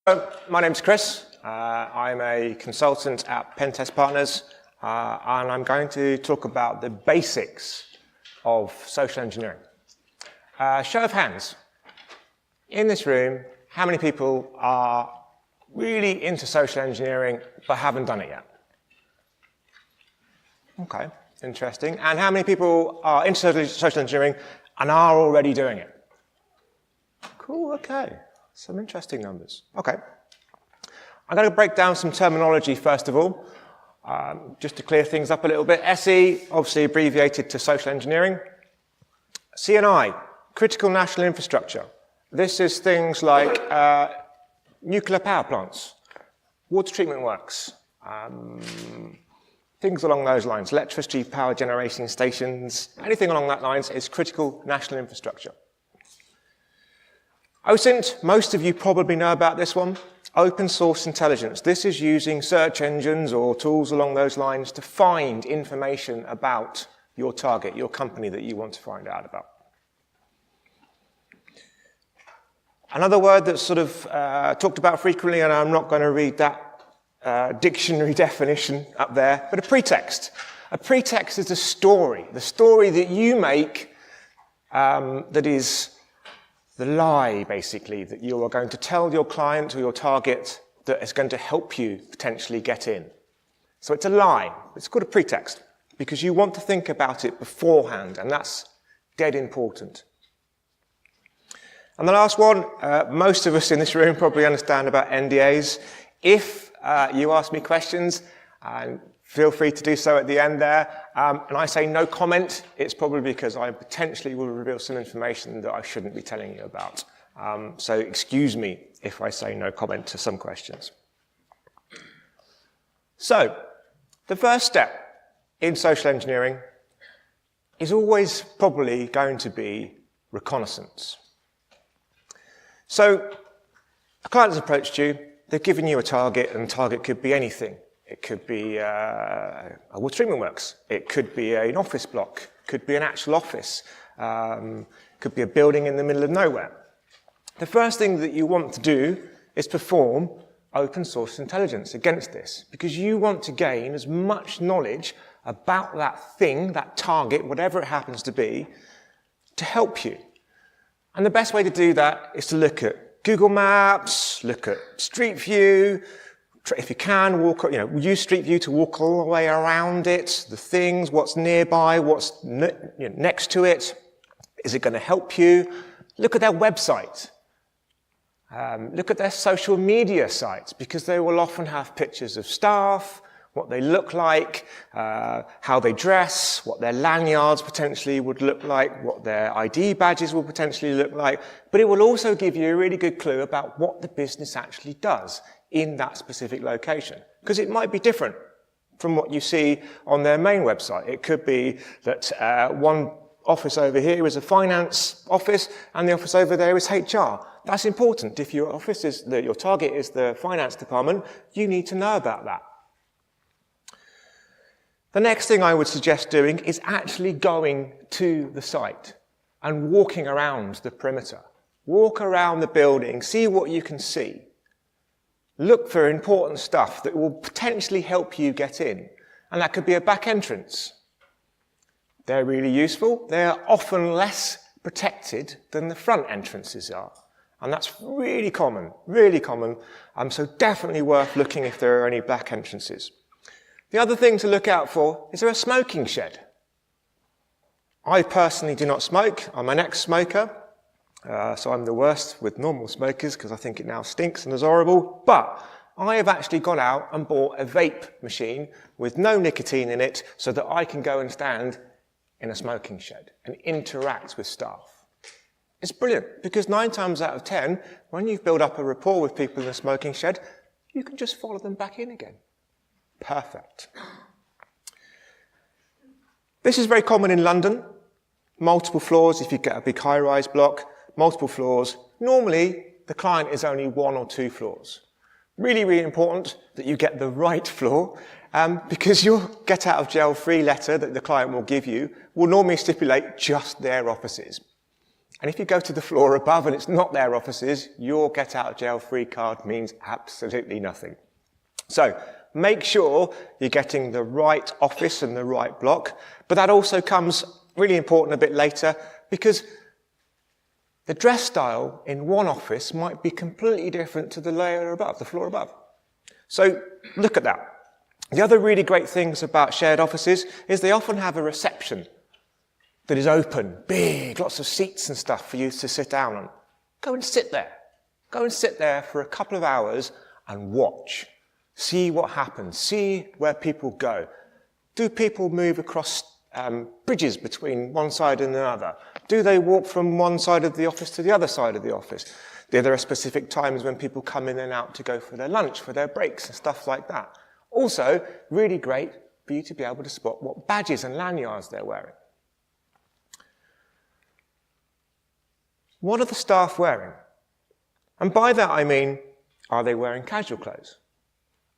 My name's Chris. I'm a consultant at Pentest Partners, and I'm going to talk about the basics of social engineering. Show of hands. In this room, how many people are really into social engineering but haven't done it yet? Okay, interesting. And how many people are into social engineering and are already doing it? Cool, okay. Some interesting numbers. Okay. I'm going to break down some terminology first of all, just to clear things up a little bit. SE, obviously abbreviated to social engineering. CNI, critical national infrastructure. This is things like nuclear power plants, water treatment works, things along those lines, electricity power generating stations, anything along that lines is critical national infrastructure. OSINT, most of you probably know about this one, open source intelligence. This is using search engines or tools along those lines to find information about your target, your company that you want to find out about. Another word that's sort of talked about frequently, and I'm not going to read that dictionary definition up there, but a pretext. A pretext is the story that you make that is the lie, basically, that you are going to tell your client or your target that is going to help you potentially get in. So it's a lie. It's called a pretext because you want to think about it beforehand, and that's dead important. And the last one, most of us in this room probably understand about NDAs. If you ask me questions, feel free to do so at the end there. And I say no comment, it's probably because I potentially will reveal some information that I shouldn't be telling you about. So excuse me if I say no comment to some questions. So, the first step in social engineering is always probably going to be reconnaissance. So, a client has approached you, they've given you a target, and the target could be anything. It could be a water treatment works. It could be an office block. It could be an actual office. It could be a building in the middle of nowhere. The first thing that you want to do is perform open source intelligence against this, because you want to gain as much knowledge about that thing, that target, whatever it happens to be, to help you. And the best way to do that is to look at Google Maps, look at Street View. If you can, use Street View to walk all the way around it, the things, what's nearby, what's next to it. Is it going to help you? Look at their website. Look at their social media sites, because they will often have pictures of staff, what they look like, how they dress, what their lanyards potentially would look like, what their ID badges will potentially look like. But it will also give you a really good clue about what the business actually does in that specific location, because it might be different from what you see on their main website. It could be that one office over here is a finance office and the office over there is HR. That's important. If your office is your target is the finance department, you need to know about that. The next thing I would suggest doing is actually going to the site and walking around the perimeter. Walk around the building, see what you can see. Look for important stuff that will potentially help you get in. And that could be a back entrance. They're really useful. They're often less protected than the front entrances are. And that's really common, really common. So definitely worth looking if there are any back entrances. The other thing to look out for, is there a smoking shed? I personally do not smoke. I'm an ex-smoker. So I'm the worst with normal smokers because I think it now stinks and is horrible. But I have actually gone out and bought a vape machine with no nicotine in it so that I can go and stand in a smoking shed and interact with staff. It's brilliant because 9 times out of 10, when you've built up a rapport with people in a smoking shed, you can just follow them back in again. Perfect. This is very common in London. Multiple floors if you get a big high-rise block. Multiple floors. Normally, the client is only 1 or 2 floors. Really, really important that you get the right floor, because your get-out-of-jail-free letter that the client will give you will normally stipulate just their offices. And if you go to the floor above and it's not their offices, your get out of jail free card means absolutely nothing. So make sure you're getting the right office and the right block, but that also comes really important a bit later, because the dress style in one office might be completely different to the layer above, the floor above. So look at that. The other really great things about shared offices is they often have a reception that is open, big, lots of seats and stuff for you to sit down on. Go and sit there. Go and sit there for a couple of hours and watch. See what happens. See where people go. Do people move across bridges between one side and another? Do they walk from one side of the office to the other side of the office? There are specific times when people come in and out to go for their lunch, for their breaks and stuff like that. Also, really great for you to be able to spot what badges and lanyards they're wearing. What are the staff wearing? And by that I mean, are they wearing casual clothes?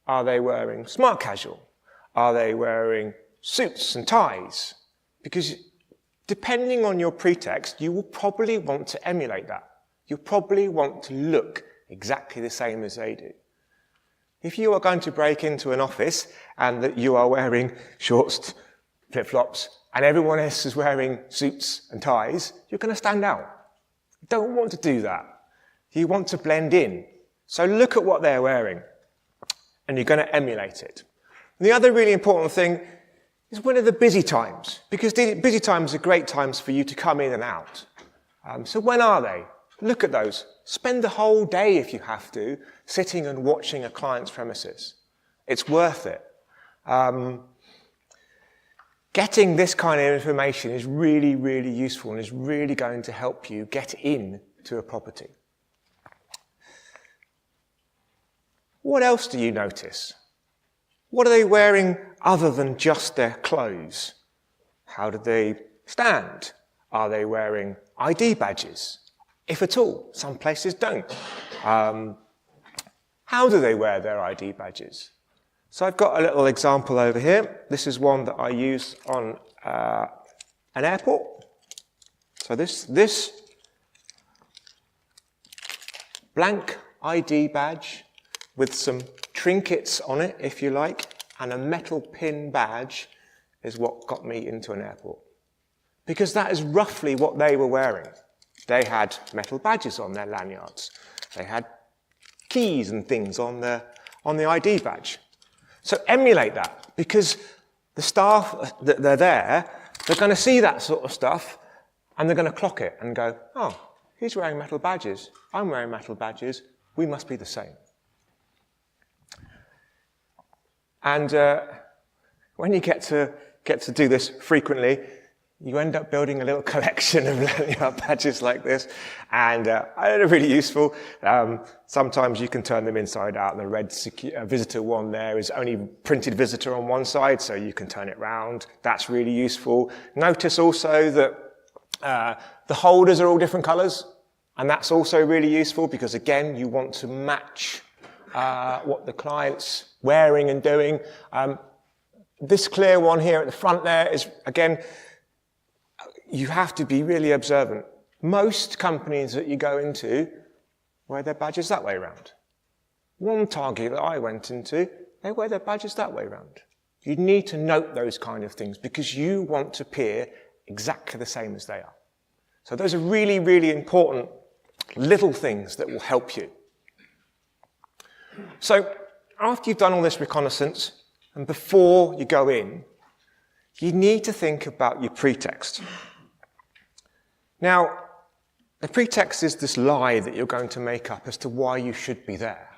Are they wearing smart casual? Are they wearing suits and ties? Because depending on your pretext, you will probably want to emulate that. You'll probably want to look exactly the same as they do. If you are going to break into an office and that you are wearing shorts, flip-flops, and everyone else is wearing suits and ties, you're going to stand out. You don't want to do that. You want to blend in. So look at what they're wearing, and you're going to emulate it. And the other really important thing is when are the busy times? Because busy times are great times for you to come in and out. So when are they? Look at those. Spend the whole day, if you have to, sitting and watching a client's premises. It's worth it. Getting this kind of information is really, really useful and is really going to help you get in to a property. What else do you notice? What are they wearing other than just their clothes? How do they stand? Are they wearing ID badges? If at all. Some places don't. How do they wear their ID badges? So I've got a little example over here. This is one that I use on an airport. So this blank ID badge with some trinkets on it, if you like, and a metal pin badge is what got me into an airport. Because that is roughly what they were wearing. They had metal badges on their lanyards. They had keys and things on the ID badge. So emulate that, because the staff that they're there, they're going to see that sort of stuff, and they're going to clock it and go, oh, he's wearing metal badges. I'm wearing metal badges. We must be the same. And when you get to do this frequently, you end up building a little collection of lanyard badges like this, and they're really useful. Sometimes you can turn them inside out. The red visitor one there is only printed visitor on one side, so you can turn it round. That's really useful. Notice also that the holders are all different colours, and that's also really useful because, again, you want to match what the client's wearing and doing. This clear one here at the front there is, again, you have to be really observant. Most companies that you go into wear their badges that way around. One Target that I went into, they wear their badges that way around. You need to note those kind of things because you want to appear exactly the same as they are. So those are really, really important little things that will help you. So after you've done all this reconnaissance and before you go in, you need to think about your pretext. Now, the pretext is this lie that you're going to make up as to why you should be there.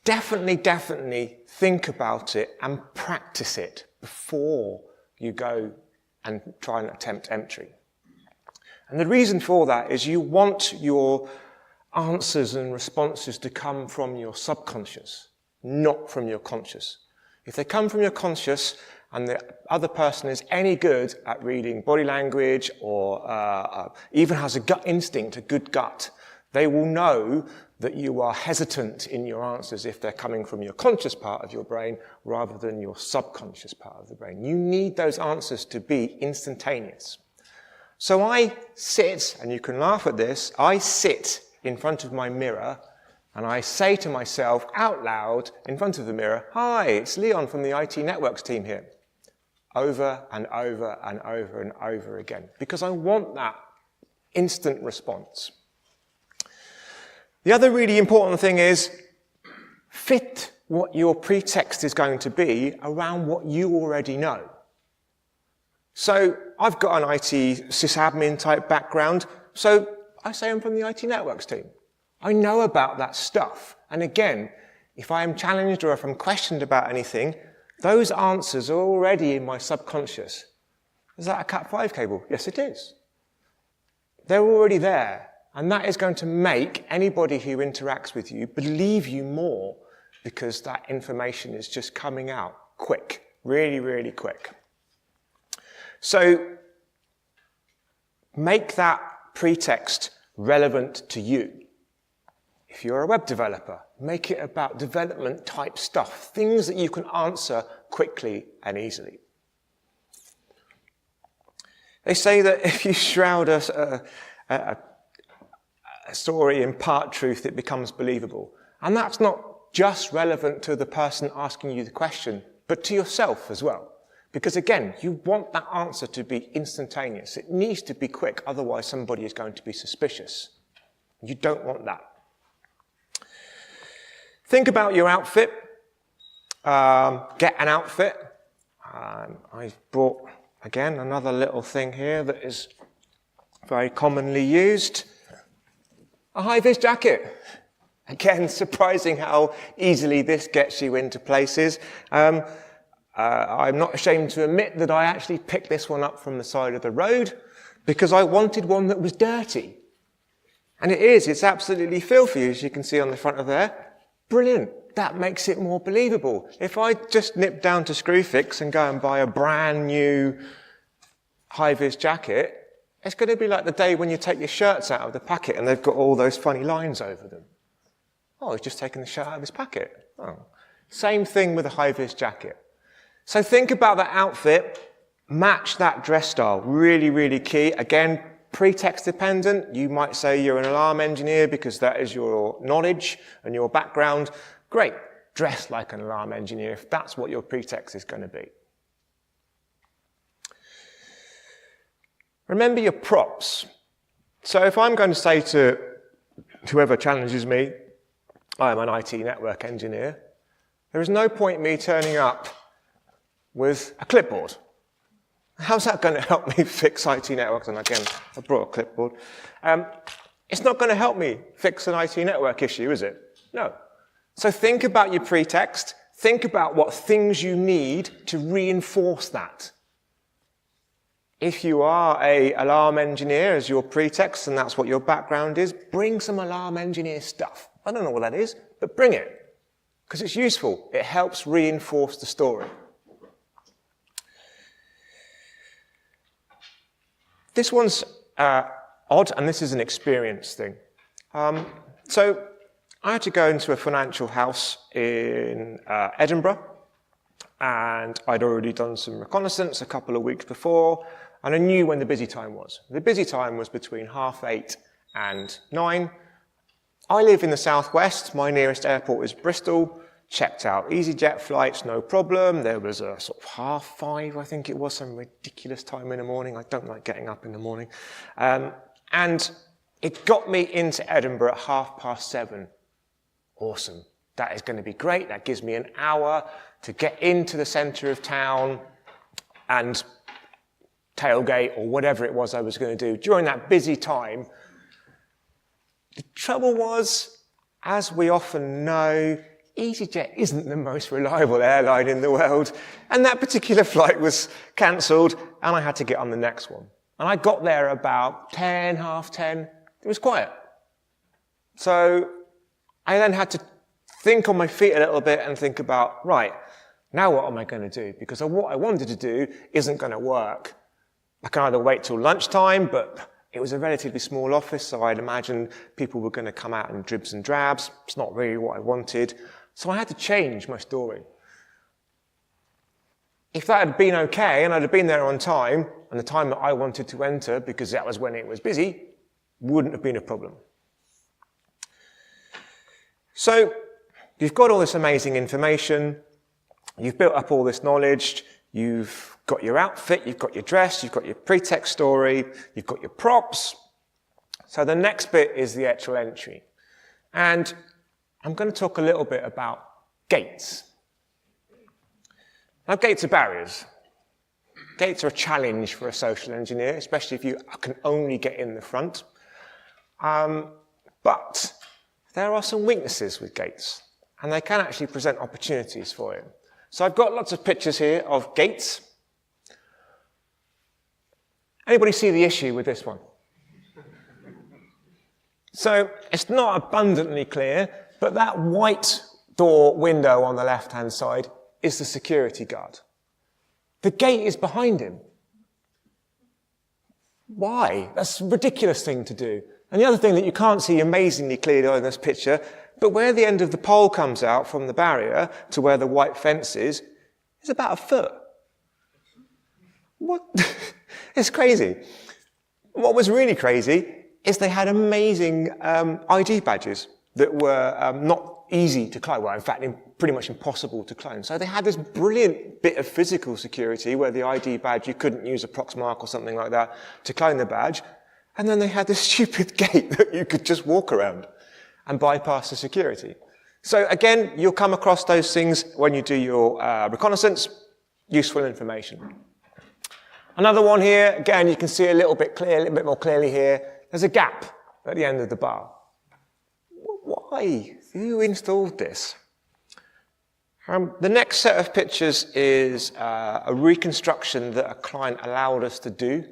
Definitely think about it and practice it before you go and try and attempt entry. And the reason for that is you want your answers and responses to come from your subconscious, not from your conscious. If they come from your conscious and the other person is any good at reading body language or even has a gut instinct, a good gut, they will know that you are hesitant in your answers if they're coming from your conscious part of your brain rather than your subconscious part of the brain. You need those answers to be instantaneous. So I sit, and you can laugh at this, I sit in front of my mirror and I say to myself out loud in front of the mirror, "Hi, it's Leon from the IT Networks team here." Over and over and over and over again, because I want that instant response. The other really important thing is fit what your pretext is going to be around what you already know. So I've got an IT sysadmin type background, so I say I'm from the IT Networks team. I know about that stuff. And again, if I am challenged or if I'm questioned about anything, those answers are already in my subconscious. Is that a Cat5 cable? Yes, it is. They're already there. And that is going to make anybody who interacts with you believe you more, because that information is just coming out quick, really, really quick. So make that pretext relevant to you. If you're a web developer, make it about development type stuff, things that you can answer quickly and easily. They say that if you shroud a story in part truth, it becomes believable. And that's not just relevant to the person asking you the question, but to yourself as well. Because again, you want that answer to be instantaneous. It needs to be quick, otherwise somebody is going to be suspicious. You don't want that. Think about your outfit. Get an outfit. I've brought, again, another little thing here that is very commonly used. A high-vis jacket. Again, surprising how easily this gets you into places. I'm not ashamed to admit that I actually picked this one up from the side of the road because I wanted one that was dirty. And it is, it's absolutely filthy, as you can see on the front of there. Brilliant. That makes it more believable. If I just nip down to Screwfix and go and buy a brand new high-vis jacket, it's going to be like the day when you take your shirts out of the packet and they've got all those funny lines over them. Oh, he's just taken the shirt out of his packet. Oh. Same thing with a high-vis jacket. So think about that outfit, match that dress style. Really, really key. Again, pretext dependent. You might say you're an alarm engineer because that is your knowledge and your background. Great. Dress like an alarm engineer if that's what your pretext is going to be. Remember your props. So if I'm going to say to whoever challenges me, I'm an IT network engineer, there is no point me turning up with a clipboard. How's that going to help me fix IT networks? And again, I brought a clipboard. It's not going to help me fix an IT network issue, is it? No. So think about your pretext. Think about what things you need to reinforce that. If you are an alarm engineer as your pretext, and that's what your background is, bring some alarm engineer stuff. I don't know what that is, but bring it. Because it's useful. It helps reinforce the story. This one's odd, and this is an experience thing. So I had to go into a financial house in Edinburgh, and I'd already done some reconnaissance a couple of weeks before, and I knew when the busy time was. The busy time was between 8:30 and 9. I live in the southwest. My nearest airport is Bristol. Checked out EasyJet flights, no problem. There was a sort of 5:30, I think it was, some ridiculous time in the morning. I don't like getting up in the morning. And it got me into Edinburgh at 7:30. Awesome. That is going to be great. That gives me an hour to get into the centre of town and tailgate or whatever it was I was going to do during that busy time. The trouble was, as we often know, EasyJet isn't the most reliable airline in the world, and that particular flight was cancelled, and I had to get on the next one. And I got there about 10, 9:30. It was quiet. So I then had to think on my feet a little bit and think about, right, now what am I going to do? Because what I wanted to do isn't going to work. I can either wait till lunchtime, but it was a relatively small office, so I'd imagine people were going to come out in dribs and drabs. It's not really what I wanted. So I had to change my story. If that had been okay and I'd have been there on time and the time that I wanted to enter, because that was when it was busy, wouldn't have been a problem. So you've got all this amazing information, you've built up all this knowledge, you've got your outfit, you've got your dress, you've got your pretext story, you've got your props. So the next bit is the actual entry. And I'm going to talk a little bit about gates. Now, gates are barriers. Gates are a challenge for a social engineer, especially if you can only get in the front. But there are some weaknesses with gates, and they can actually present opportunities for you. So I've got lots of pictures here of gates. Anybody see the issue with this one? So it's not abundantly clear, but that white door window on the left-hand side is the security guard. The gate is behind him. Why? That's a ridiculous thing to do. And the other thing that you can't see amazingly clearly on this picture, but where the end of the pole comes out from the barrier to where the white fence is about a foot. What? It's crazy. What was really crazy is they had amazing ID badges that were not easy to clone. Well, in fact, pretty much impossible to clone. So they had this brilliant bit of physical security where the ID badge, you couldn't use a proxmark or something like that to clone the badge. And then they had this stupid gate that you could just walk around and bypass the security. So again, you'll come across those things when you do your reconnaissance, useful information. Another one here, again, you can see a little bit more clearly here. There's a gap at the end of the bar. Why? Who installed this? The next set of pictures is a reconstruction that a client allowed us to do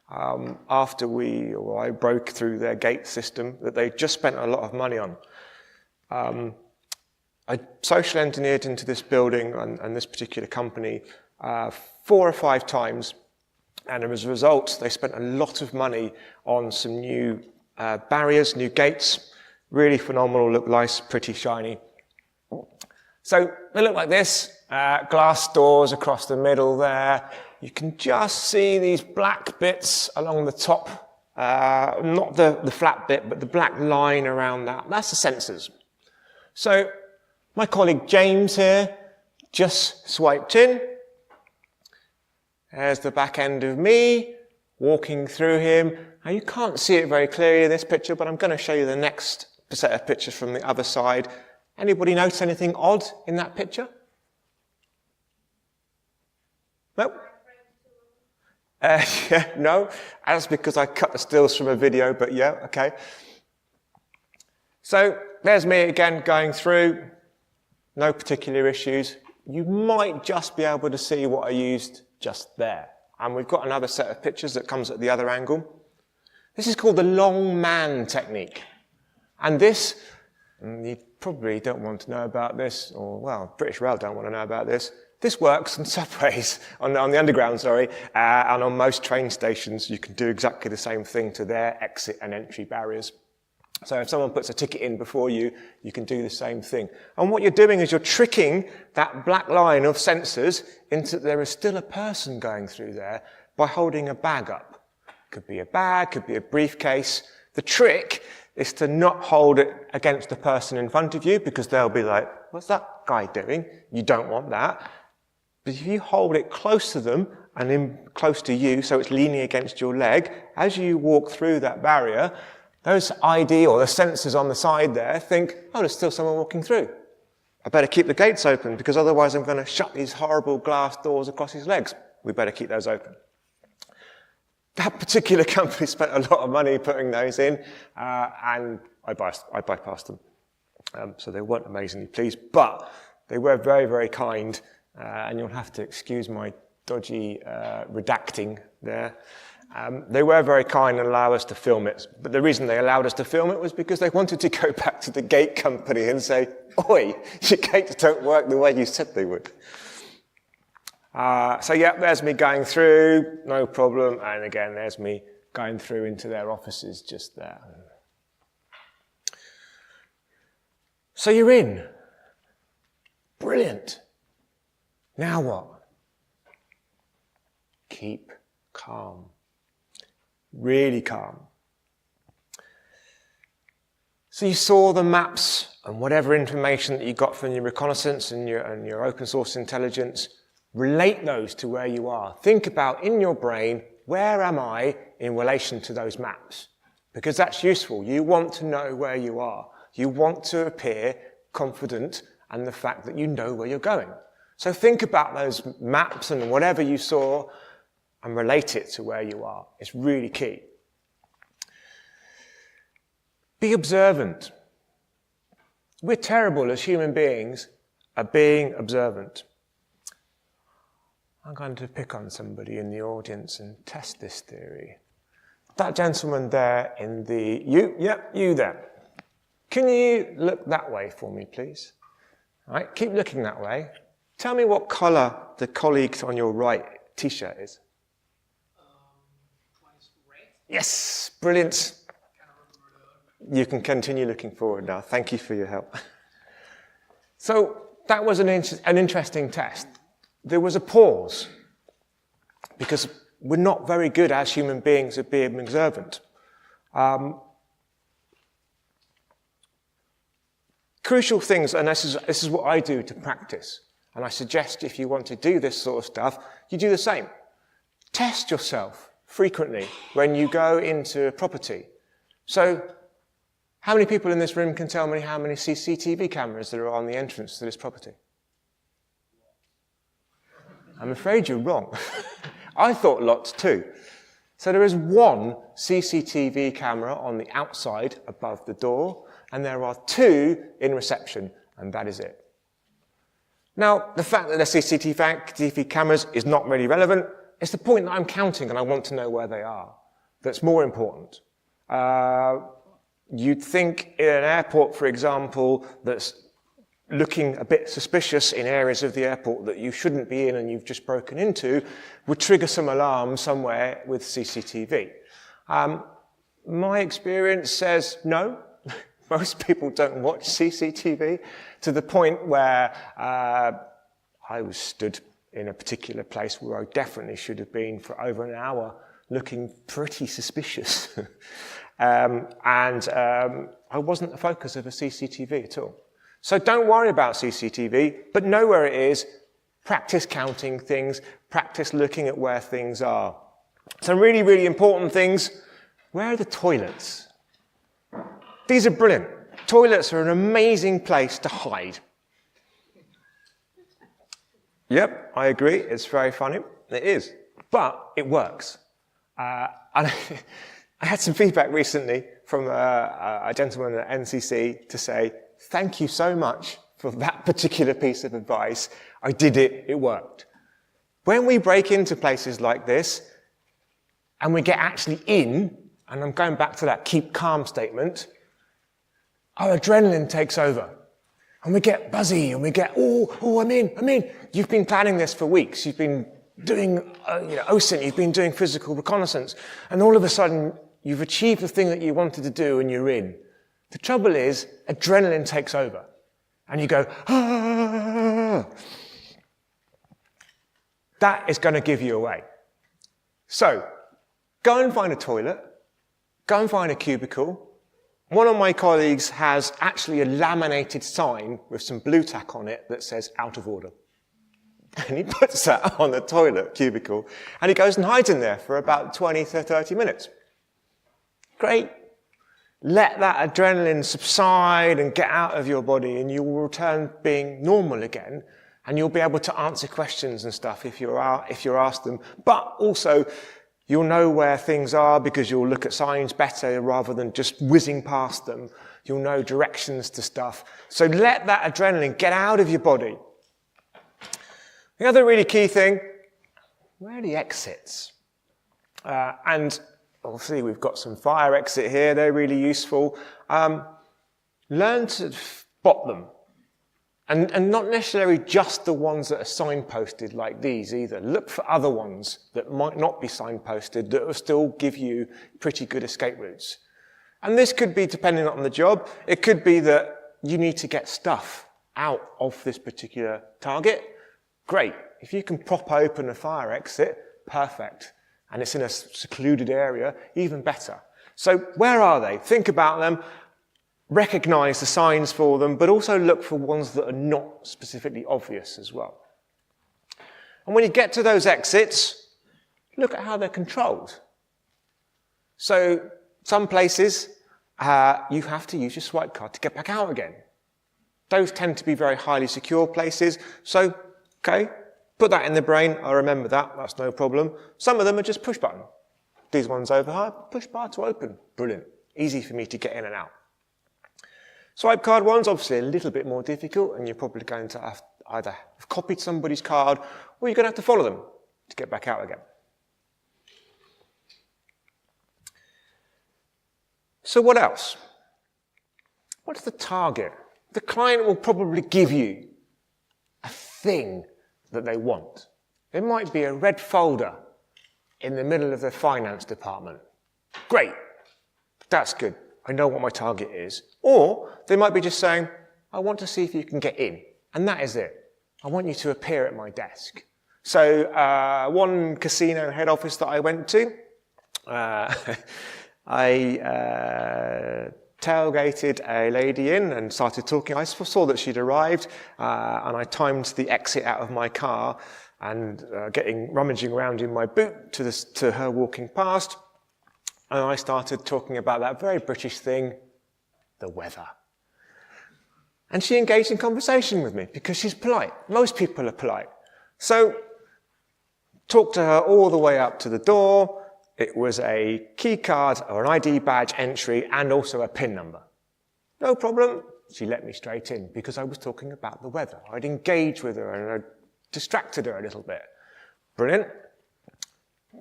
after I broke through their gate system that they just spent a lot of money on. I social engineered into this building and this particular company 4 or 5 times, and as a result, they spent a lot of money on some new barriers, new gates. Really phenomenal, look nice, pretty shiny. So they look like this, glass doors across the middle there. You can just see these black bits along the top, not the flat bit, but the black line around that. That's the sensors. So my colleague James here just swiped in. There's the back end of me walking through him. Now you can't see it very clearly in this picture, but I'm going to show you the next set of pictures from the other side. Anybody notice anything odd in that picture? No? Yeah, no. That's because I cut the stills from a video, but yeah, okay. So there's me again going through. No particular issues. You might just be able to see what I used just there. And we've got another set of pictures that comes at the other angle. This is called the long man technique. And this, you probably don't want to know about this, or well, British Rail don't want to know about this. This works on subways, on the underground, sorry, and on most train stations. You can do exactly the same thing to their exit and entry barriers. So if someone puts a ticket in before you, you can do the same thing. And what you're doing is you're tricking that black line of sensors into there is still a person going through there by holding a bag up. Could be a bag, could be a briefcase. The trick is to not hold it against the person in front of you because they'll be like, what's that guy doing? You don't want that. But if you hold it close to them and in close to you, so it's leaning against your leg, as you walk through that barrier, those ID or the sensors on the side there think, oh, there's still someone walking through. I better keep the gates open because otherwise I'm going to shut these horrible glass doors across his legs. We better keep those open. That particular company spent a lot of money putting those in, and I bypassed them. So they weren't amazingly pleased, but they were very, very kind, and you'll have to excuse my dodgy redacting there. They were very kind and allowed us to film it, but the reason they allowed us to film it was because they wanted to go back to the gate company and say, oi, your gates don't work the way you said they would. So yeah, there's me going through, no problem, and again, there's me going through into their offices just there. So you're in. Brilliant. Now what? Keep calm. Really calm. So you saw the maps and whatever information that you got from your reconnaissance and your open source intelligence, relate those to where you are. Think about in your brain, where am I in relation to those maps? Because that's useful. You want to know where you are. You want to appear confident and the fact that you know where you're going. So think about those maps and whatever you saw and relate it to where you are. It's really key. Be observant. We're terrible as human beings at being observant. I'm going to pick on somebody in the audience and test this theory. That gentleman there in the... you there. Can you look that way for me, please? All right, keep looking that way. Tell me what colour the colleague on your right t-shirt is. Red. Yes, brilliant. You can continue looking forward now. Thank you for your help. So that was an interesting test. There was a pause because we're not very good as human beings at being observant. Crucial things, and this is what I do to practice, and I suggest if you want to do this sort of stuff, you do the same. Test yourself frequently when you go into a property. So, how many people in this room can tell me how many CCTV cameras there are on the entrance to this property? I'm afraid you're wrong. I thought lots too. So there is one CCTV camera on the outside above the door, and there are 2 in reception, and that is it. Now, the fact that there's CCTV cameras is not really relevant. It's the point that I'm counting and I want to know where they are that's more important. You'd think in an airport, for example, that's looking a bit suspicious in areas of the airport that you shouldn't be in and you've just broken into, would trigger some alarm somewhere with CCTV. My experience says no. Most people don't watch CCTV, to the point where I was stood in a particular place where I definitely should have been for over an hour, looking pretty suspicious. I wasn't the focus of a CCTV at all. So don't worry about CCTV, but know where it is. Practice counting things. Practice looking at where things are. Some really, really important things. Where are the toilets? These are brilliant. Toilets are an amazing place to hide. Yep, I agree. It's very funny. It is. But it works. And I had some feedback recently from a gentleman at NCC to say, thank you so much for that particular piece of advice. I did it. It worked. When we break into places like this and we get actually in, and I'm going back to that keep calm statement, our adrenaline takes over. And we get buzzy and we get, I'm in. You've been planning this for weeks. You've been doing OSINT, you've been doing physical reconnaissance, and all of a sudden you've achieved the thing that you wanted to do and you're in. The trouble is, adrenaline takes over. And you go, ah! That is going to give you away. So, go and find a toilet. Go and find a cubicle. One of my colleagues has actually a laminated sign with some blue tack on it that says out of order. And he puts that on the toilet cubicle, and he goes and hides in there for about 20 to 30 minutes. Great. Let that adrenaline subside and get out of your body, and you will return being normal again, and you'll be able to answer questions and stuff if you're asked them. But also, you'll know where things are because you'll look at signs better rather than just whizzing past them. You'll know directions to stuff. So let that adrenaline get out of your body. The other really key thing, where are the exits? And obviously we've got some fire exit here, they're really useful. Learn to spot them. And not necessarily just the ones that are signposted like these either. Look for other ones that might not be signposted that will still give you pretty good escape routes. And this could be depending on the job. It could be that you need to get stuff out of this particular target. Great. If you can prop open a fire exit, perfect. and it's in a secluded area, even better. So where are they? Think about them, recognize the signs for them, but also look for ones that are not specifically obvious as well. And when you get to those exits, look at how they're controlled. So some places, you have to use your swipe card to get back out again. Those tend to be very highly secure places. So, okay, put that in the brain. I remember that. That's no problem. Some of them are just push button. These ones over here, push bar to open. Brilliant. Easy for me to get in and out. Swipe card ones, obviously a little bit more difficult, and you're probably going to have either have copied somebody's card, or you're going to have to follow them to get back out again. So what else? What's the target? The client will probably give you a thing that they want. It might be a red folder in the middle of the finance department. Great. That's good. I know what my target is. Or they might be just saying, I want to see if you can get in. And that is it. I want you to appear at my desk. So one casino head office that I went to, I tailgated a lady in and started talking. I saw that she'd arrived, and I timed the exit out of my car and rummaging around in my boot to her walking past. And I started talking about that very British thing, the weather. And she engaged in conversation with me because she's polite. Most people are polite. So, talked to her all the way up to the door. It was a key card or an ID badge entry and also a PIN number. No problem. She let me straight in because I was talking about the weather. I'd engaged with her and I distracted her a little bit. Brilliant.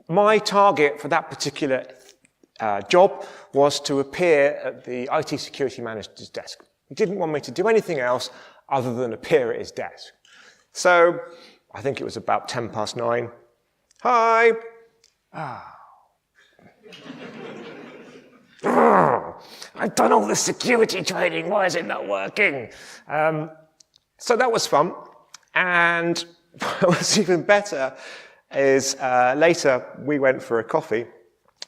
My target for that particular job was to appear at the IT security manager's desk. He didn't want me to do anything else other than appear at his desk. So, I think it was about 9:10. Hi. I've done all the security training, why is it not working? So that was fun. And what was even better is later we went for a coffee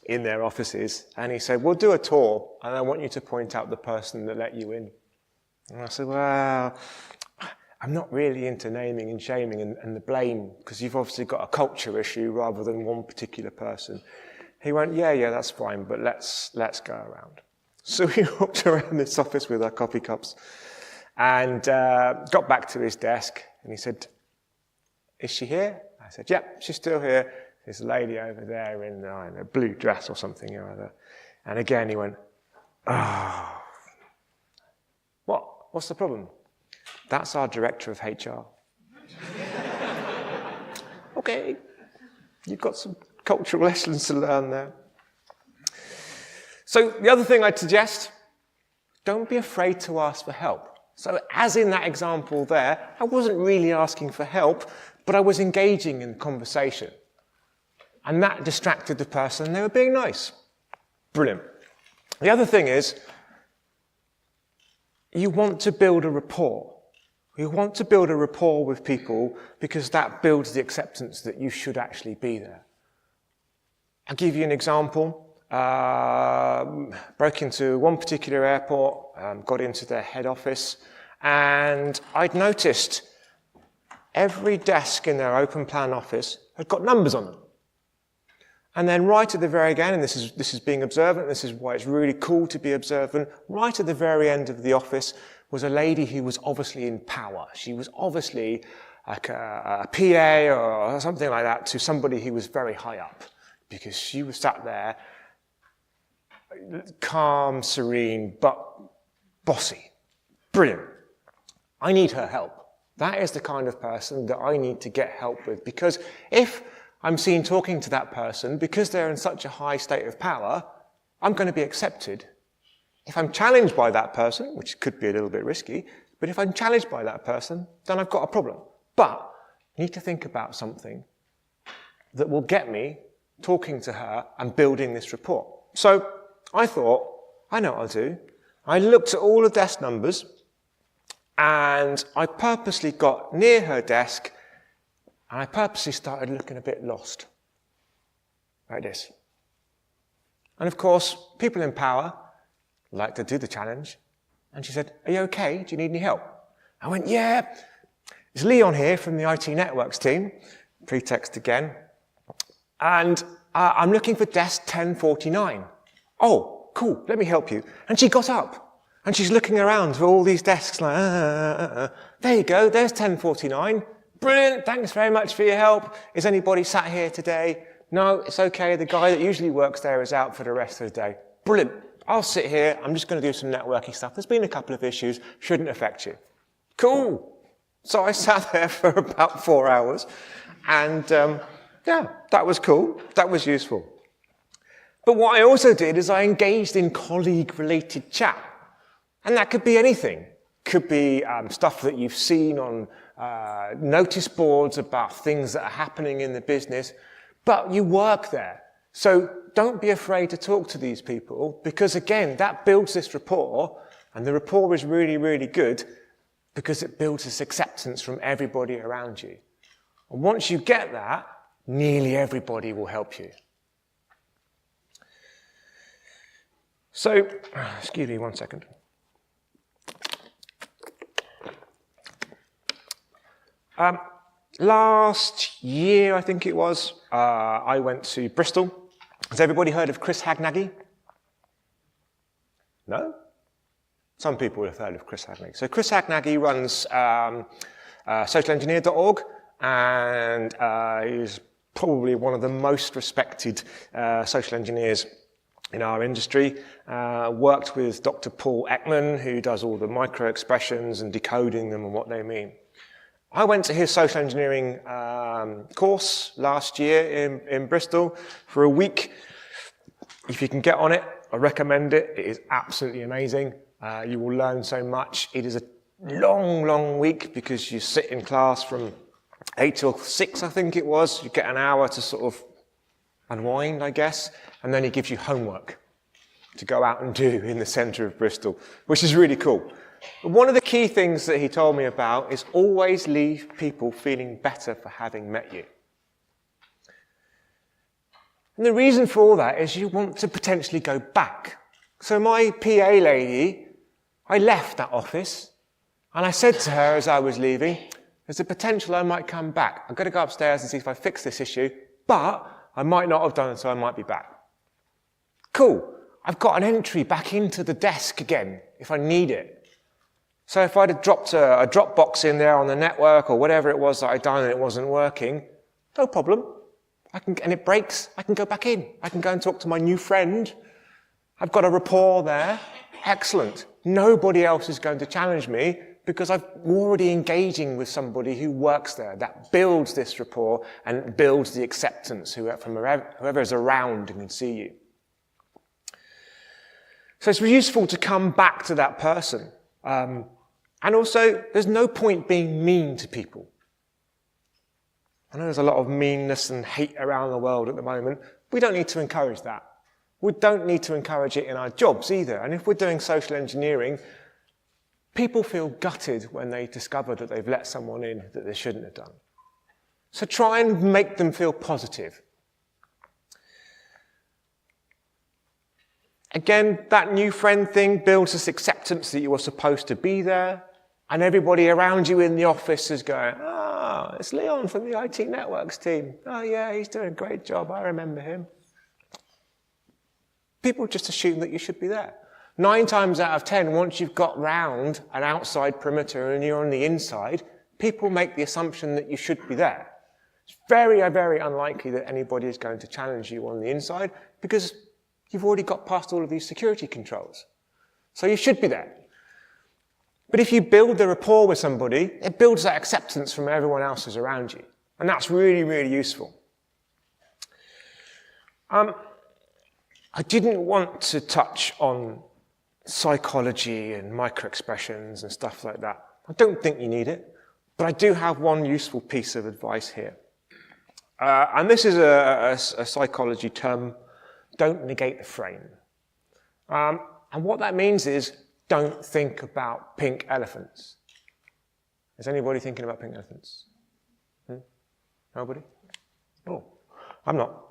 in their offices, and he said, we'll do a tour, and I want you to point out the person that let you in. And I said, well, I'm not really into naming and shaming and the blame, because you've obviously got a culture issue rather than one particular person. He went, yeah, that's fine, but let's go around. So we walked around this office with our coffee cups and got back to his desk, and he said, is she here? I said, yeah, she's still here. There's a lady over there in a blue dress or something or other. And again, he went, oh. What? What's the problem? That's our director of HR. Okay, you've got some cultural lessons to learn there. So the other thing I'd suggest, don't be afraid to ask for help. So as in that example there, I wasn't really asking for help, but I was engaging in conversation. And that distracted the person, and they were being nice. Brilliant. The other thing is, you want to build a rapport. You want to build a rapport with people because that builds the acceptance that you should actually be there. I'll give you an example. Broke into one particular airport, got into their head office, and I'd noticed every desk in their open plan office had got numbers on them. And then right at the very end, and this is being observant, this is why it's really cool to be observant, right at the very end of the office was a lady who was obviously in power. She was obviously like a PA or something like that to somebody who was very high up, because she was sat there, calm, serene, but bossy. Brilliant. I need her help. That is the kind of person that I need to get help with, because if I'm seen talking to that person, because they're in such a high state of power, I'm going to be accepted. If I'm challenged by that person, which could be a little bit risky, but if I'm challenged by that person, then I've got a problem. But I need to think about something that will get me talking to her and building this rapport. So I thought, I know what I'll do. I looked at all the desk numbers, and I purposely got near her desk, and I purposely started looking a bit lost. like this. And of course, people in power like to do the challenge. And she said, are you okay? Do you need any help? I went, yeah. It's Leon here from the IT Networks team, Pretext again. And I'm looking for desk 1049. Oh, cool, let me help you. And she got up and she's looking around for all these desks like, There you go, there's 1049. Brilliant, thanks very much for your help. Is anybody sat here today? No, it's okay, the guy that usually works there is out for the rest of the day. Brilliant, I'll sit here, I'm just going to do some networking stuff. There's been a couple of issues, shouldn't affect you. Cool. So I sat there for about 4 hours and yeah, that was cool, that was useful. But what I also did is I engaged in colleague-related chat. And that could be anything. Could be stuff that you've seen on notice boards about things that are happening in the business, but you work there. So don't be afraid to talk to these people because, again, that builds this rapport, and the rapport is really, really good because it builds this acceptance from everybody around you. And once you get that, nearly everybody will help you. So, excuse me 1 second. Last year, I think it was, I went to Bristol. Has everybody heard of Chris Hagnaghi? No? Some people have heard of Chris Hagnaghi. So Chris Hagnaghi runs socialengineer.org, and he's probably one of the most respected social engineers in our industry. Worked with Dr. Paul Ekman, who does all the micro expressions and decoding them and what they mean. I went to his social engineering course last year in Bristol for a week. If you can get on it, I recommend it. It is absolutely amazing. You will learn so much. It is a long, long week because you sit in class from 8 till 6, I think it was. You get an hour to sort of unwind, I guess, and then he gives you homework to go out and do in the centre of Bristol, which is really cool. But one of the key things that he told me about is always leave people feeling better for having met you. And the reason for all that is you want to potentially go back. So my PA lady, I left that office and I said to her as I was leaving, there's a potential I might come back. I've got to go upstairs and see if I fix this issue, but I might not have done it, so I might be back. Cool. I've got an entry back into the desk again if I need it. So if I'd have dropped a Dropbox in there on the network or whatever it was that I'd done and it wasn't working, no problem. And it breaks, I can go back in. I can go and talk to my new friend. I've got a rapport there. Excellent. Nobody else is going to challenge me because I'm already engaging with somebody who works there. That builds this rapport and builds the acceptance from whoever is around and can see you. So it's useful to come back to that person. And also, there's no point being mean to people. I know there's a lot of meanness and hate around the world at the moment. We don't need to encourage that. We don't need to encourage it in our jobs either. And if we're doing social engineering, people feel gutted when they discover that they've let someone in that they shouldn't have done. So try and make them feel positive. Again, that new friend thing builds this acceptance that you are supposed to be there, and everybody around you in the office is going, oh, it's Leon from the IT Networks team. Oh yeah, he's doing a great job, I remember him. People just assume that you should be there. 9 times out of 10, once you've got round an outside perimeter and you're on the inside, people make the assumption that you should be there. It's very, very unlikely that anybody is going to challenge you on the inside because you've already got past all of these security controls. So you should be there. But if you build the rapport with somebody, it builds that acceptance from everyone else who's around you. And that's really, really useful. I didn't want to touch on psychology and microexpressions and stuff like that. I don't think you need it, but I do have one useful piece of advice here. And this is a psychology term. Don't negate the frame. And what that means is don't think about pink elephants. Is anybody thinking about pink elephants? Nobody? Oh, I'm not.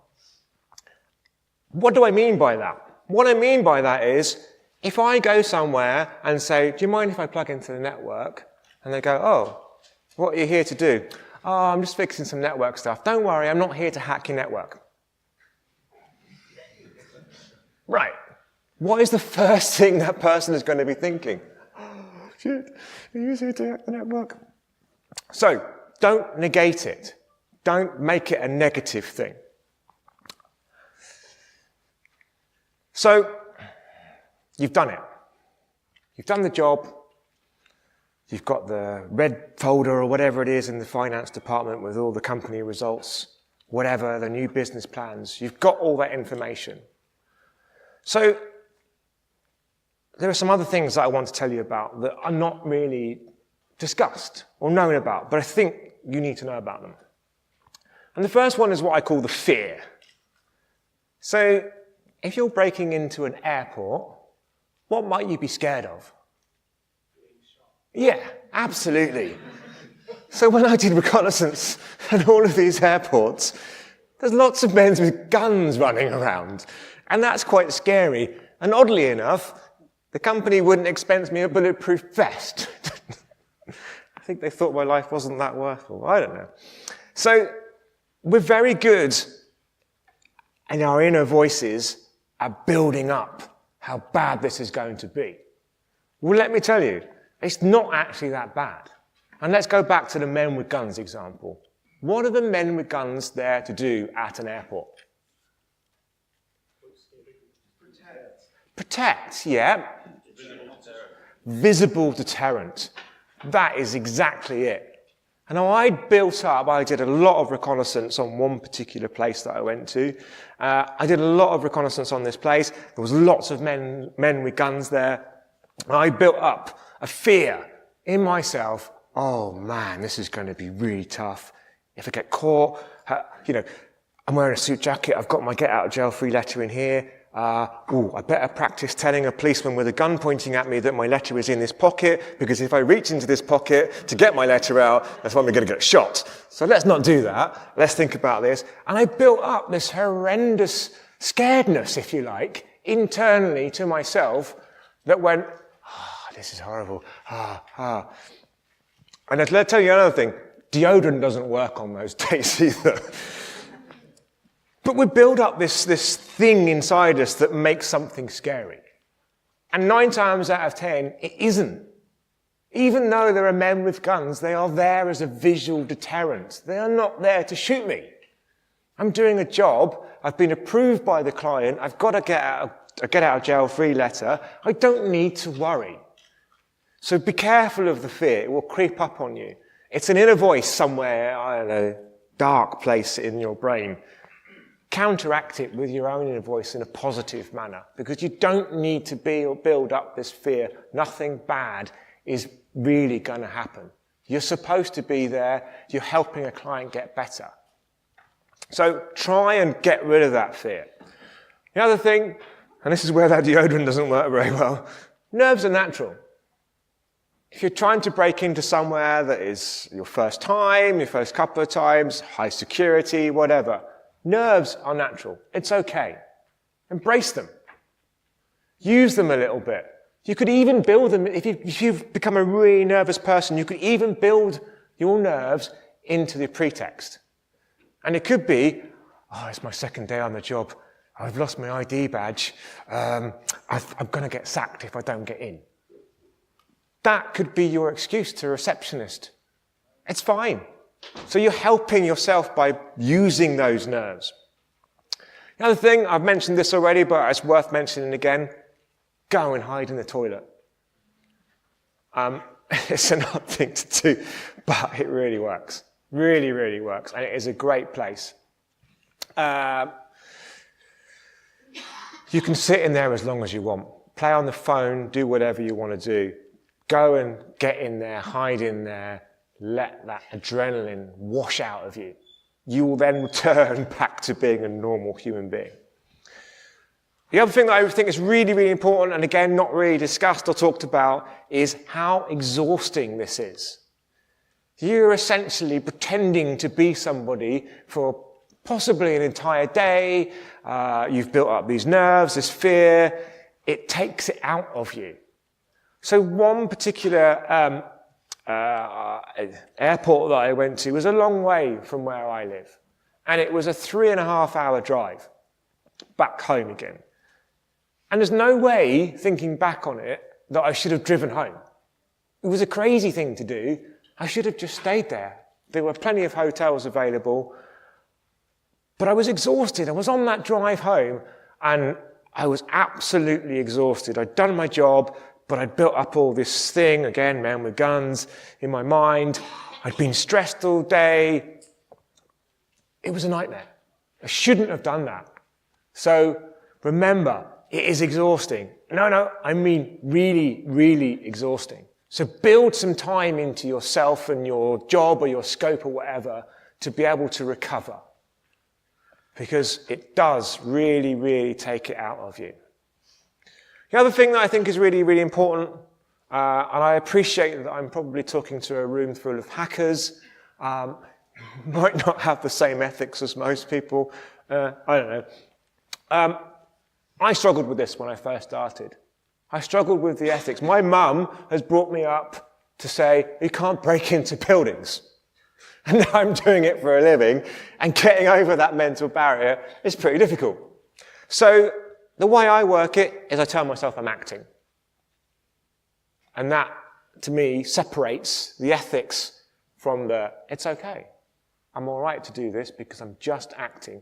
What do I mean by that? What I mean by that is, if I go somewhere and say, do you mind if I plug into the network? And they go, oh, what are you here to do? Oh, I'm just fixing some network stuff. Don't worry, I'm not here to hack your network. Right. What is the first thing that person is going to be thinking? Oh, shit, are you here to hack the network? So, don't negate it. Don't make it a negative thing. So, you've done it. You've done the job. You've got the red folder or whatever it is in the finance department with all the company results, whatever, the new business plans. You've got all that information. So, there are some other things that I want to tell you about that are not really discussed or known about, but I think you need to know about them. And the first one is what I call the fear. So, if you're breaking into an airport, what might you be scared of? Yeah, absolutely. So when I did reconnaissance at all of these airports, there's lots of men with guns running around. And that's quite scary. And oddly enough, the company wouldn't expense me a bulletproof vest. I think they thought my life wasn't that worthwhile. I don't know. So we're very good in our inner voices at building up how bad this is going to be. Well, let me tell you, it's not actually that bad. And let's go back to the men with guns example. What are the men with guns there to do at an airport? Protect, yeah. Visible deterrent. That is exactly it. And now I did a lot of reconnaissance on one particular place that I went to. I did a lot of reconnaissance on this place. There was lots of men with guns there. I built up a fear in myself. Oh man, this is going to be really tough. If I get caught, I'm wearing a suit jacket. I've got my get out of jail free letter in here. I better practice telling a policeman with a gun pointing at me that my letter is in this pocket, because if I reach into this pocket to get my letter out, that's when we're going to get shot. So let's not do that. Let's think about this. And I built up this horrendous scaredness, if you like, internally to myself that went, this is horrible. And let's tell you another thing. Deodorant doesn't work on those days either. But we build up this thing inside us that makes something scary. And 9 times out of 10, it isn't. Even though there are men with guns, they are there as a visual deterrent. They are not there to shoot me. I'm doing a job. I've been approved by the client. I've got a get out of jail free letter. I don't need to worry. So be careful of the fear. It will creep up on you. It's an inner voice somewhere, I don't know, dark place in your brain. Counteract it with your own inner voice in a positive manner, because you don't need to build up this fear. Nothing bad is really going to happen. You're supposed to be there. You're helping a client get better. So try and get rid of that fear. The other thing, and this is where that deodorant doesn't work very well, nerves are natural. If you're trying to break into somewhere that is your first time, your first couple of times, high security, whatever, nerves are natural. It's okay. Embrace them. Use them a little bit. You could even build them, if you've become a really nervous person, you could even build your nerves into the pretext. And it could be, it's my second day on the job. I've lost my ID badge. I'm going to get sacked if I don't get in. That could be your excuse to a receptionist. It's fine. So you're helping yourself by using those nerves. The other thing, I've mentioned this already, but it's worth mentioning again, go and hide in the toilet. It's an odd thing to do, but it really works. Really, really works. And it is a great place. You can sit in there as long as you want. Play on the phone, do whatever you want to do. Go and get in there, hide in there, let that adrenaline wash out of you. You will then return back to being a normal human being. The other thing that I think is really, really important, and again, not really discussed or talked about, is how exhausting this is. You're essentially pretending to be somebody for possibly an entire day. You've built up these nerves, this fear. It takes it out of you. So one particular airport that I went to was a long way from where I live. And it was a 3.5-hour drive back home again. And there's no way, thinking back on it, that I should have driven home. It was a crazy thing to do. I should have just stayed there. There were plenty of hotels available. But I was exhausted. I was on that drive home, and I was absolutely exhausted. I'd done my job, but I'd built up all this thing, again, man with guns, in my mind. I'd been stressed all day. It was a nightmare. I shouldn't have done that. So remember, it is exhausting. No, I mean really, really exhausting. So build some time into yourself and your job or your scope or whatever to be able to recover. Because it does really, really take it out of you. The other thing that I think is really, really important, and I appreciate that I'm probably talking to a room full of hackers, might not have the same ethics as most people, I don't know. I struggled with this when I first started. I struggled with the ethics. My mum has brought me up to say, you can't break into buildings. And now I'm doing it for a living, and getting over that mental barrier is pretty difficult. So the way I work it is I tell myself I'm acting. And that, to me, separates the ethics from the, it's okay. I'm all right to do this because I'm just acting.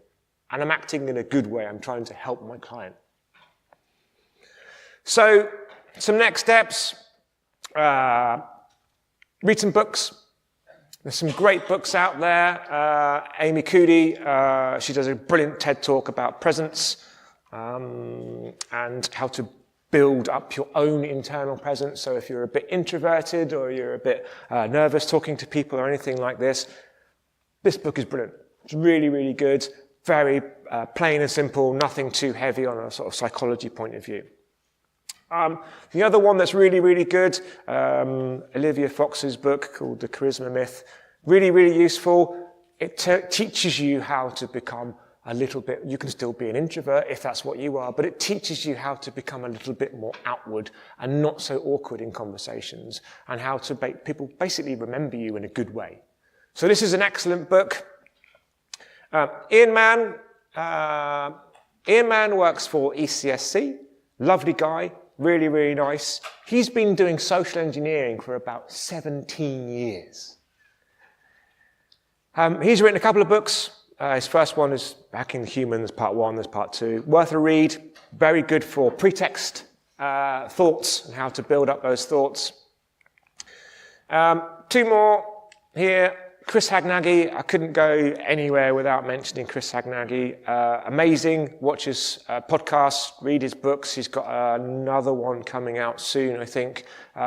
And I'm acting in a good way. I'm trying to help my client. So, some next steps. Read some books. There's some great books out there. Amy Cuddy, she does a brilliant TED talk about presence and how to build up your own internal presence. So if you're a bit introverted or you're a bit nervous talking to people or anything like this, this book is brilliant. It's really, really good. Very plain and simple, nothing too heavy on a sort of psychology point of view. The other one that's really, really good, Olivia Fox's book called The Charisma Myth. Really, really useful. It teaches you how to become a little bit, you can still be an introvert if that's what you are, but it teaches you how to become a little bit more outward and not so awkward in conversations, and how to make people basically remember you in a good way. So this is an excellent book. Ian Mann works for ECSC. Lovely guy. Really, really nice. He's been doing social engineering for about 17 years. He's written a couple of books. His first one is Hacking the Human. There's part 1, there's part 2. Worth a read. Very good for pretext thoughts and how to build up those thoughts. 2 more here. Chris Hagnaghi. I couldn't go anywhere without mentioning Chris Hagnaghi. Amazing. Watch his podcasts, read his books. He's got another one coming out soon, I think,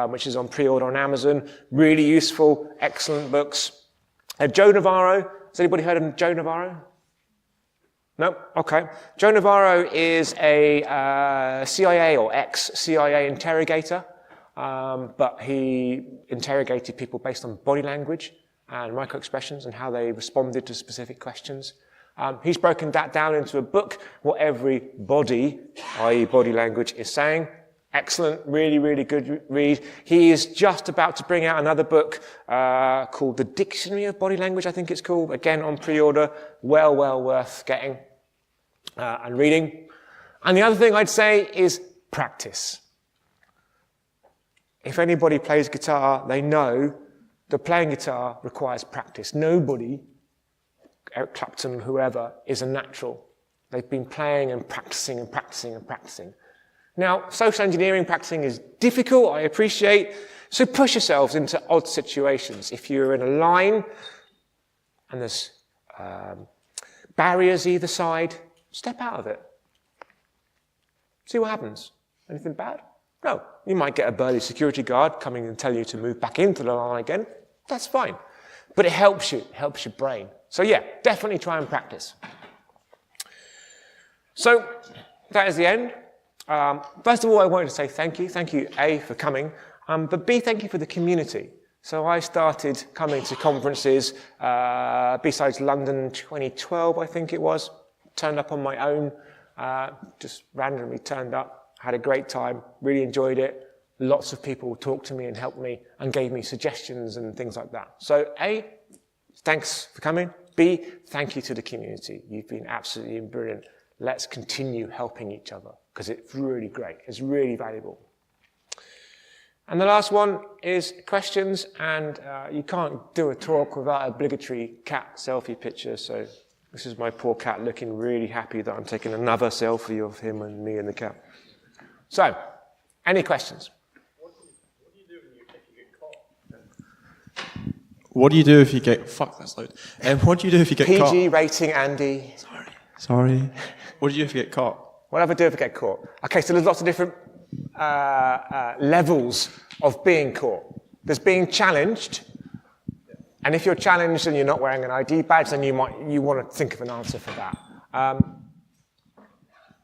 which is on pre-order on Amazon. Really useful, excellent books. Joe Navarro. Has anybody heard of Joe Navarro? No? Okay. Joe Navarro is a CIA or ex-CIA interrogator, but he interrogated people based on body language and micro-expressions and how they responded to specific questions. He's broken that down into a book, what every body, i.e. body language, is saying. Excellent, really, really good read. He is just about to bring out another book called The Dictionary of Body Language, I think it's called, again on pre-order. Well worth getting and reading. And the other thing I'd say is practice. If anybody plays guitar, they know that playing guitar requires practice. Nobody, Eric Clapton, whoever, is a natural. They've been playing and practicing and practicing and practicing. Now, social engineering practicing is difficult, I appreciate, so push yourselves into odd situations. If you're in a line and there's barriers either side, step out of it. See what happens. Anything bad? No. You might get a burly security guard coming and tell you to move back into the line again. That's fine. But it helps you. It helps your brain. So yeah, definitely try and practice. So that is the end. First of all, I wanted to say thank you. Thank you, A, for coming, but B, thank you for the community. So I started coming to conferences, besides London 2012, I think it was, turned up on my own, just randomly turned up, had a great time, really enjoyed it. Lots of people talked to me and helped me and gave me suggestions and things like that. So A, thanks for coming. B, thank you to the community. You've been absolutely brilliant. Let's continue helping each other because it's really great. It's really valuable. And the last one is questions, and you can't do a talk without an obligatory cat selfie picture. So this is my poor cat looking really happy that I'm taking another selfie of him and me and the cat. So, any questions? What do you do if you get... Fuck, that's loud. What do you do if you get caught? PG rating, Andy. Sorry. What do you do if you get caught? What do I do if I get caught? Okay, so there's lots of different levels of being caught. There's being challenged. And if you're challenged and you're not wearing an ID badge, then you want to think of an answer for that.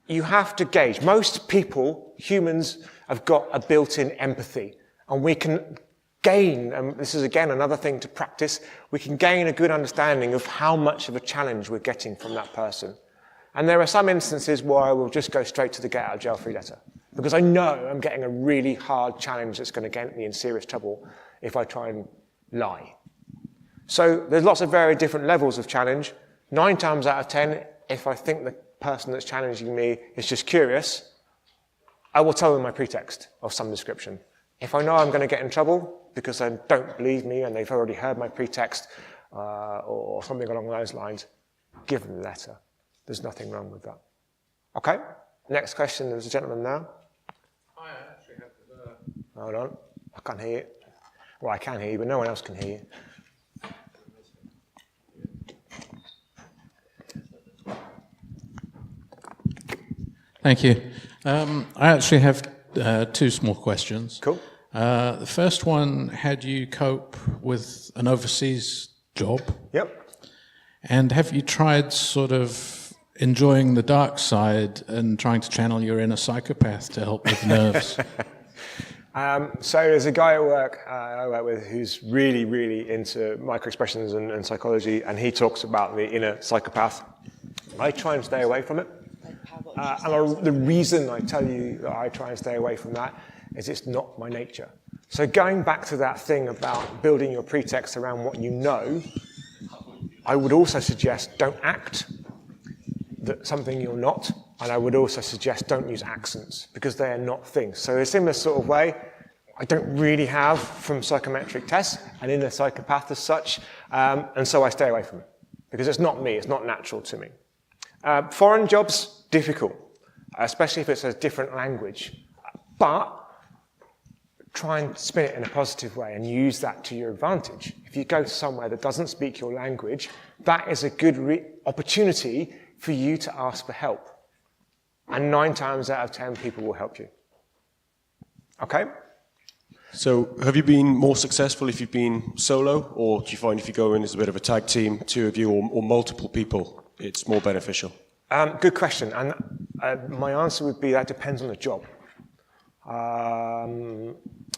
You have to gauge. Most people, humans, have got a built-in empathy. And we can gain, and this is again another thing to practice, we can gain a good understanding of how much of a challenge we're getting from that person. And there are some instances where I will just go straight to the get out of jail free letter. Because I know I'm getting a really hard challenge that's going to get me in serious trouble if I try and lie. So there's lots of very different levels of challenge. 9 times out of 10, if I think the person that's challenging me is just curious, I will tell them my pretext of some description. If I know I'm going to get in trouble because they don't believe me and they've already heard my pretext or something along those lines, give them the letter. There's nothing wrong with that. Okay, next question. There's a gentleman now. I actually have Hold on, I can't hear you. Well, I can hear you, but no one else can hear you. Thank you. I actually have 2 small questions. Cool. The first one, how do you cope with an overseas job? Yep. And have you tried sort of enjoying the dark side and trying to channel your inner psychopath to help with nerves? So there's a guy at work I work with who's really, really into microexpressions and psychology, and he talks about the inner psychopath. I try and stay away from it. And the reason I tell you that I try and stay away from that is it's not my nature. So going back to that thing about building your pretext around what you know, I would also suggest don't act that something you're not, and I would also suggest don't use accents because they are not things. So in a similar sort of way, I don't really have from psychometric tests an inner psychopath as such, and so I stay away from it because it's not me, it's not natural to me. Foreign jobs, difficult, especially if it's a different language, but try and spin it in a positive way and use that to your advantage. If you go somewhere that doesn't speak your language, that is a good opportunity for you to ask for help. And 9 times out of 10, people will help you. Okay? So have you been more successful if you've been solo, or do you find if you go in as a bit of a tag team, 2 of you or multiple people, it's more beneficial? Good question. And my answer would be that depends on the job.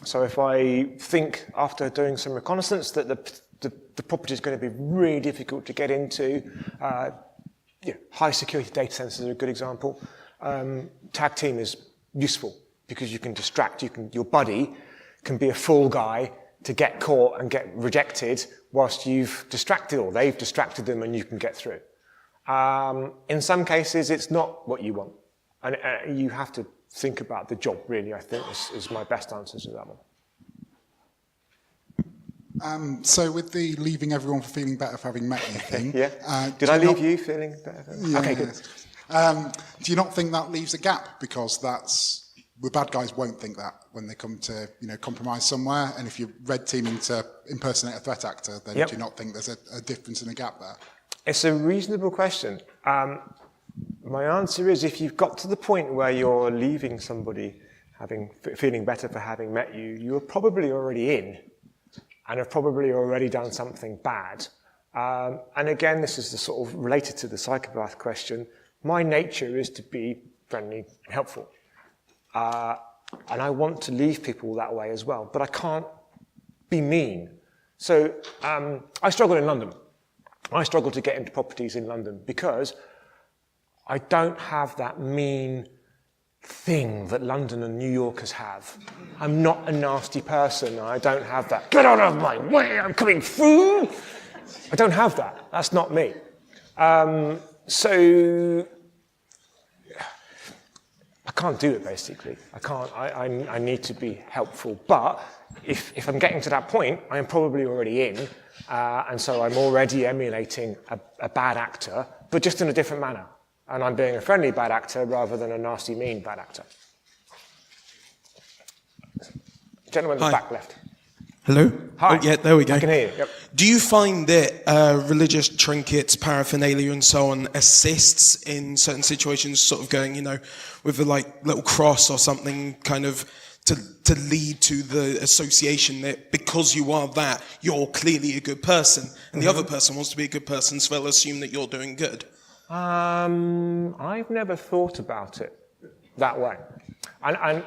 So if I think after doing some reconnaissance that the property is going to be really difficult to get into, high security data centers are a good example. Tag team is useful because you can distract, your buddy can be a fool guy to get caught and get rejected whilst you've distracted or they've distracted them and you can get through. In some cases, it's not what you want. And you have to think about the job, really, I think, is my best answer to that one. So with the leaving everyone for feeling better for having met you thing... Yeah. Did I leave you feeling better? Yeah, okay, good. Do you not think that leaves a gap? Because the bad guys won't think that when they come to, compromise somewhere. And if you're red teaming to impersonate a threat actor, then do you not think there's a difference in a gap there? It's a reasonable question. My answer is if you've got to the point where you're leaving somebody feeling better for having met you, you're probably already in and have probably already done something bad. And again, this is the sort of related to the psychopath question. My nature is to be friendly and helpful. And I want to leave people that way as well, but I can't be mean. So I struggle in London. I struggle to get into properties in London because I don't have that mean thing that London and New Yorkers have. I'm not a nasty person. I don't have that, get out of my way, I'm coming through. I don't have that. That's not me. So I can't do it, basically. I can't. I need to be helpful. But if I'm getting to that point, I am probably already in. And so I'm already emulating a bad actor, but just in a different manner. And I'm being a friendly bad actor rather than a nasty, mean bad actor. Gentleman in the back left. Hello? Hi. Oh, yeah, there we go. I can hear you. Yep. Do you find that religious trinkets, paraphernalia and so on assists in certain situations, sort of going, with a little cross or something kind of to lead to the association that because you are that, you're clearly a good person and the other person wants to be a good person, so they'll assume that you're doing good? I've never thought about it that way. And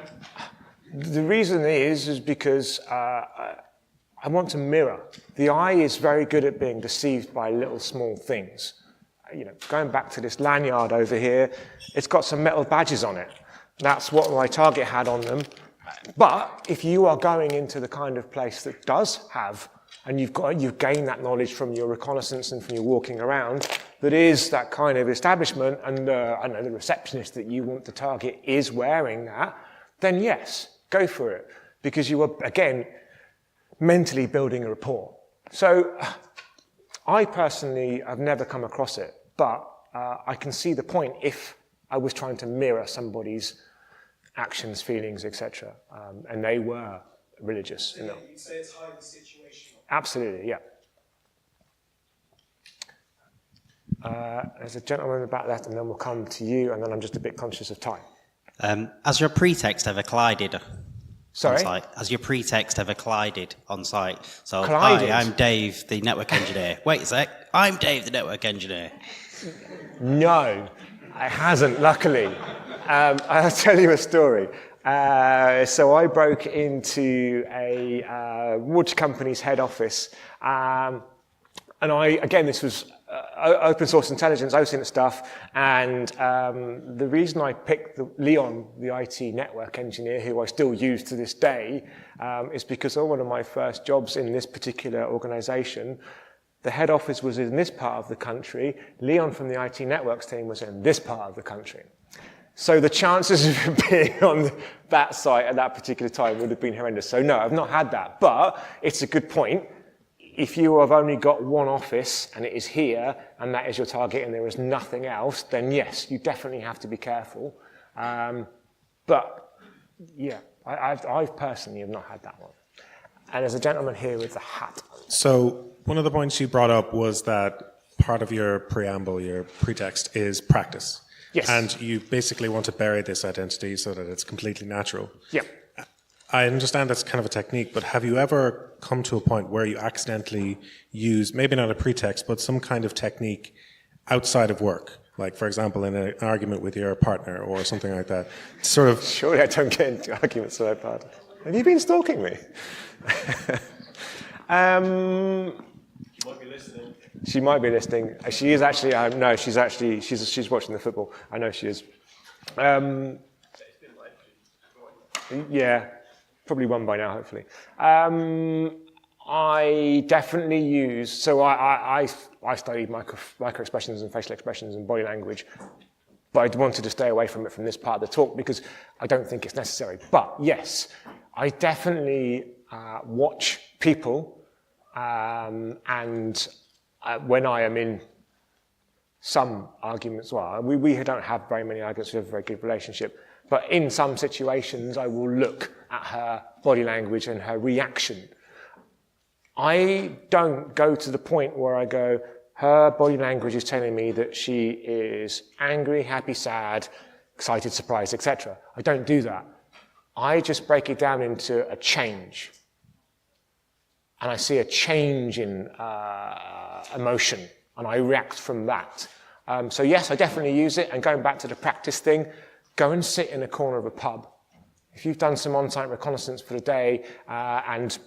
the reason is because I want to mirror. The eye is very good at being deceived by little small things. Going back to this lanyard over here, it's got some metal badges on it. That's what my target had on them. But if you are going into the kind of place that does have, and you've gained that knowledge from your reconnaissance and from your walking around, that is that kind of establishment, and the receptionist that you want to target is wearing that, then yes, go for it. Because you are, again, mentally building a rapport. So I personally have never come across it, but I can see the point if I was trying to mirror somebody's actions, feelings, etc. And they were religious. So you'd say it's highly situational? Absolutely, yeah. There's a gentleman in the back left, and then we'll come to you, and then I'm just a bit conscious of time. Has your pretext ever collided Sorry? on site? Has your pretext ever collided on site? So, Collided? hi, I'm Dave, the network engineer. Wait a sec, I'm Dave, the network engineer. No, it hasn't, luckily. I'll tell you a story. So I broke into a wood company's head office, and this was open source intelligence, OSINT stuff, and the reason I picked Leon, the IT network engineer, who I still use to this day, is because on one of my first jobs in this particular organization, the head office was in this part of the country, Leon from the IT networks team was in this part of the country. So the chances of him being on that site at that particular time would have been horrendous. So no, I've not had that, but it's a good point. If you have only got one office and it is here and that is your target and there is nothing else, then yes, you definitely have to be careful. But yeah, I personally have not had that one. And there's a gentleman here with the hat. So one of the points you brought up was that part of your preamble, your pretext, is practice. Yes. And you basically want to bury this identity so that it's completely natural. Yeah. I understand that's kind of a technique, but have you ever come to a point where you accidentally use, maybe not a pretext, but some kind of technique outside of work? Like, for example, in an argument with your partner or something like that. Sort of. Surely I don't get into arguments with my partner. Have you been stalking me? She might be listening. She might be listening. She is actually. No, she's watching the football. I know she is. Yeah, probably won by now, hopefully. I definitely use. So I studied micro expressions and facial expressions and body language, but I wanted to stay away from it from this part of the talk because I don't think it's necessary. But yes, I definitely watch people. And when I am in some arguments, well, we don't have very many arguments, we have a very good relationship, but in some situations I will look at her body language and her reaction. I don't go to the point where I go, her body language is telling me that she is angry, happy, sad, excited, surprised, etc. I don't do that. I just break it down into a change. And I see a change in emotion, and I react from that. So yes, I definitely use it, and going back to the practice thing, go and sit in a corner of a pub. If you've done some on-site reconnaissance for the day, and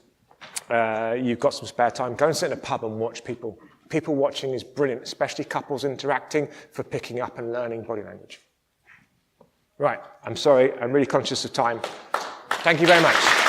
you've got some spare time, go and sit in a pub and watch people. People watching is brilliant, especially couples interacting for picking up and learning body language. Right, I'm sorry, I'm really conscious of time. Thank you very much.